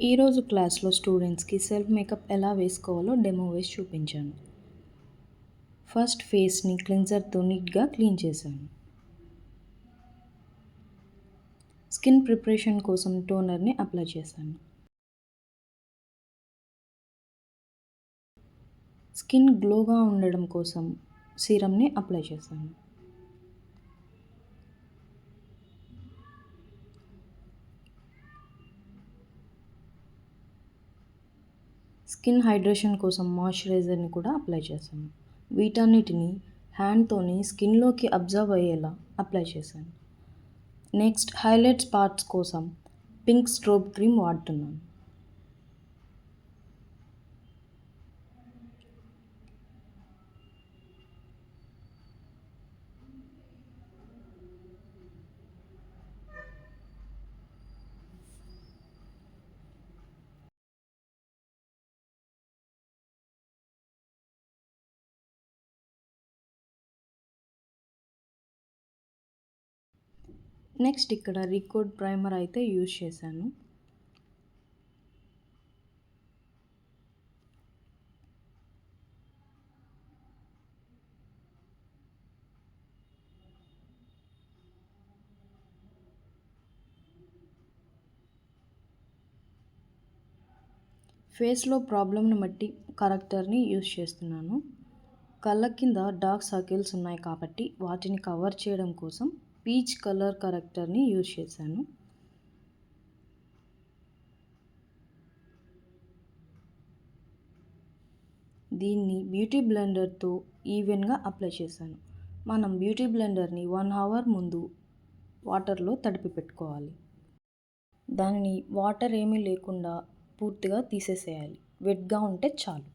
ఈరోజు క్లాస్లో స్టూడెంట్స్కి సెల్ఫ్ మేకప్ ఎలా వేసుకోవాలో డెమో వేసి చూపించాను. ఫస్ట్ ఫేస్ని క్లెన్జర్తో నీట్గా క్లీన్ చేశాను. స్కిన్ ప్రిపరేషన్ కోసం టోనర్ని అప్లై చేశాను. స్కిన్ గ్లోగా ఉండడం కోసం సీరమ్ని అప్లై చేశాను. స్కిన్ హైడ్రేషన్ కోసం మాయిశ్చరైజర్ని కూడా అప్లై చేశాను. వీటన్నిటిని హ్యాండ్తోని స్కిన్లోకి అబ్జర్వ్ అయ్యేలా అప్లై చేశాను. నెక్స్ట్ హైలైట్స్ పార్ట్స్ కోసం పింక్ స్ట్రోబ్ క్రీమ్ వాడుతున్నాను. నెక్స్ట్ ఇక్కడ రికోడ్ ప్రైమర్ అయితే యూజ్ చేశాను. ఫేస్లో ప్రాబ్లమ్ని బట్టి కరెక్టర్ని యూజ్ చేస్తున్నాను. కళ్ళ కింద డార్క్ సర్కిల్స్ ఉన్నాయి కాబట్టి వాటిని కవర్ చేయడం కోసం పీచ్ కలర్ కరెక్టర్ని యూజ్ చేశాను. దీన్ని బ్యూటీ బ్లెండర్తో ఈవెన్గా అప్లై చేశాను. మనం బ్యూటీ బ్లెండర్ని 1 అవర్ ముందు వాటర్లో తడిపి పెట్టుకోవాలి. దానిని వాటర్ ఏమీ లేకుండా పూర్తిగా తీసేసేయాలి. వెట్గా ఉంటే చాలు.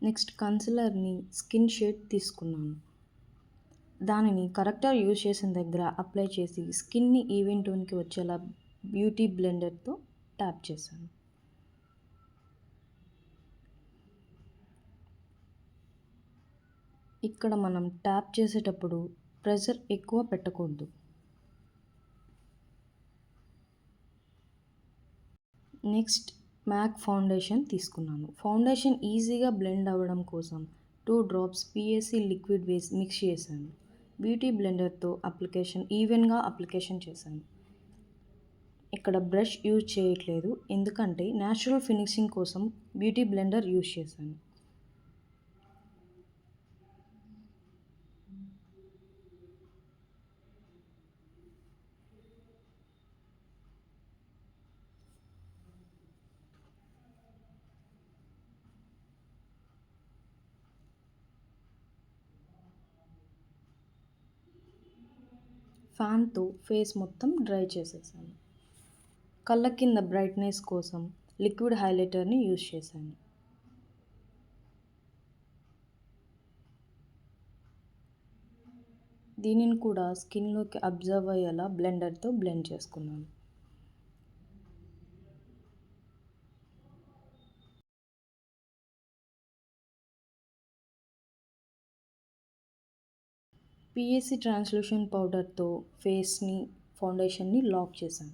నెక్స్ట్ కన్సిలర్ని స్కిన్ షేడ్ తీసుకున్నాను. దానిని కరెక్టర్ యూజ్ చేసిన దగ్గర అప్లై చేసి స్కిన్ని ఈవెన్ టోన్కి వచ్చేలా బ్యూటీ బ్లెండర్తో ట్యాప్ చేశాను. ఇక్కడ మనం ట్యాప్ చేసేటప్పుడు ప్రెషర్ ఎక్కువ పెట్టకూడదు. నెక్స్ట్ మ్యాక్ ఫౌండేషన్ తీసుకున్నాను. ఫౌండేషన్ ఈజీగా బ్లెండ్ అవ్వడం కోసం 2 డ్రాప్స్ పిఎస్సి లిక్విడ్ వేసి మిక్స్ చేశాను. బ్యూటీ బ్లెండర్తో ఈవెన్గా అప్లికేషన్ చేశాను. ఇక్కడ బ్రష్ యూజ్ చేయట్లేదు ఎందుకంటే న్యాచురల్ ఫినిషింగ్ కోసం బ్యూటీ బ్లెండర్ యూజ్ చేశాను. ఫ్యాన్తో ఫేస్ మొత్తం డ్రై చేసేసాను. కళ్ళ కింద బ్రైట్నెస్ కోసం లిక్విడ్ హైలైటర్ని యూజ్ చేశాను. దీనిని కూడా స్కిన్లోకి అబ్జర్వ్ అయ్యేలా బ్లెండర్తో బ్లెండ్ చేసుకున్నాను. పిఎస్సి ట్రాన్స్లూషన్ పౌడర్తో ఫేస్ని ఫౌండేషన్ని లాక్ చేశాను.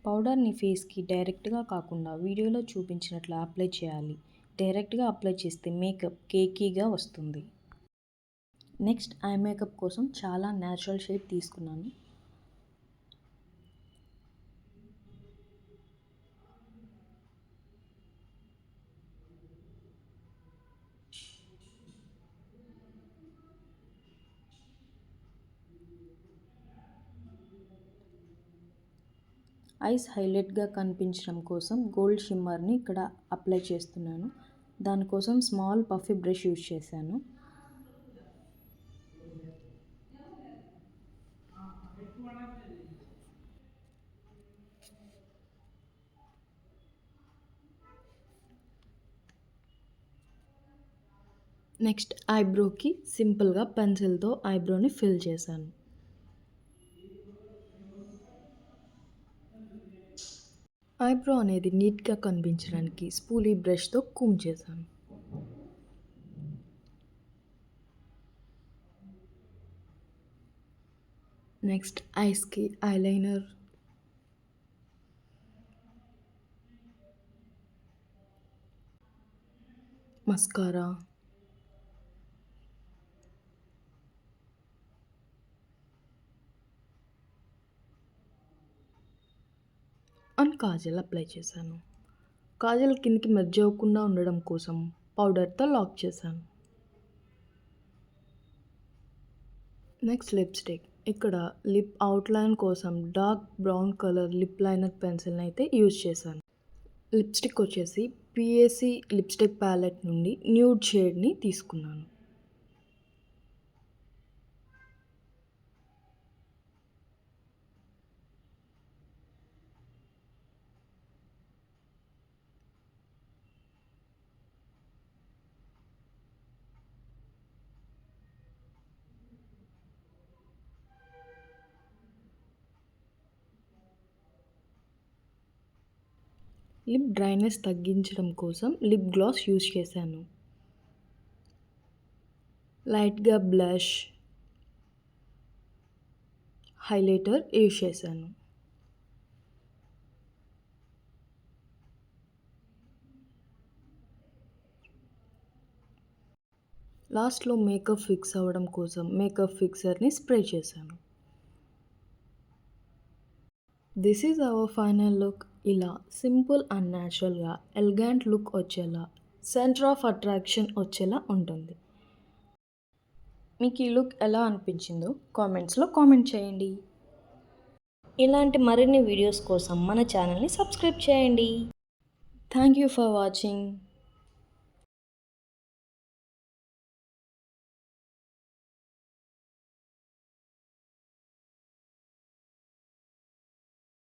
పౌడర్ని ఫేస్కి డైరెక్ట్గా కాకుండా వీడియోలో చూపించినట్లు అప్లై చేయాలి. డైరెక్ట్గా అప్లై చేస్తే మేకప్ కేకీగా వస్తుంది. నెక్స్ట్ ఐ మేకప్ కోసం చాలా న్యాచురల్ షేడ్ తీసుకున్నాను. ఐస్ హైలైట్గా కనిపించడం కోసం గోల్డ్ షిమ్మర్ని ఇక్కడ అప్లై చేస్తున్నాను. దానికోసం స్మాల్ పఫీ బ్రష్ యూజ్ చేశాను. నెక్స్ట్ ఐబ్రోకి సింపుల్గా పెన్సిల్తో ఐబ్రోని ఫిల్ చేశాను. ఐబ్రో అనేది నీట్గా కనిపించడానికి స్పూలీ బ్రష్తో కూమ్ చేశాను. నెక్స్ట్ ఐస్కి eyeliner, mascara and kajal apply చేశాను. కాజల్ కిందికి మెర్జ్ అవ్వకుండా ఉండడం కోసం పౌడర్తో లాక్ చేశాను. Next lipstick. ఇక్కడ లిప్ అవుట్లైన్ కోసం dark brown colour lip liner పెన్సిల్ని అయితే యూజ్ చేశాను. లిప్స్టిక్ వచ్చేసి పిఎస్సి లిప్స్టిక్ ప్యాలెట్ నుండి న్యూడ్ షేడ్ని తీసుకున్నాను. లిప్ డ్రైనెస్ తగ్గించడం కోసం లిప్ గ్లాస్ యూజ్ చేశాను. లైట్గా బ్లష్, హైలైటర్ యూజ్ చేశాను. లాస్ట్లో మేకప్ ఫిక్స్ అవ్వడం కోసం మేకప్ ఫిక్సర్ని స్ప్రే చేశాను. This is our final look. ఇలా సింపుల్ అండ్ న్యాచురల్గా ఎలిగెంట్ లుక్ వచ్చేలా, సెంటర్ ఆఫ్ అట్రాక్షన్ వచ్చేలా ఉంటుంది. మీకు ఈ లుక్ ఎలా అనిపించిందో కామెంట్స్లో కామెంట్ చేయండి. ఇలాంటి మరిన్ని వీడియోస్ కోసం మన ఛానల్ని సబ్స్క్రైబ్ చేయండి. Thank you for watching.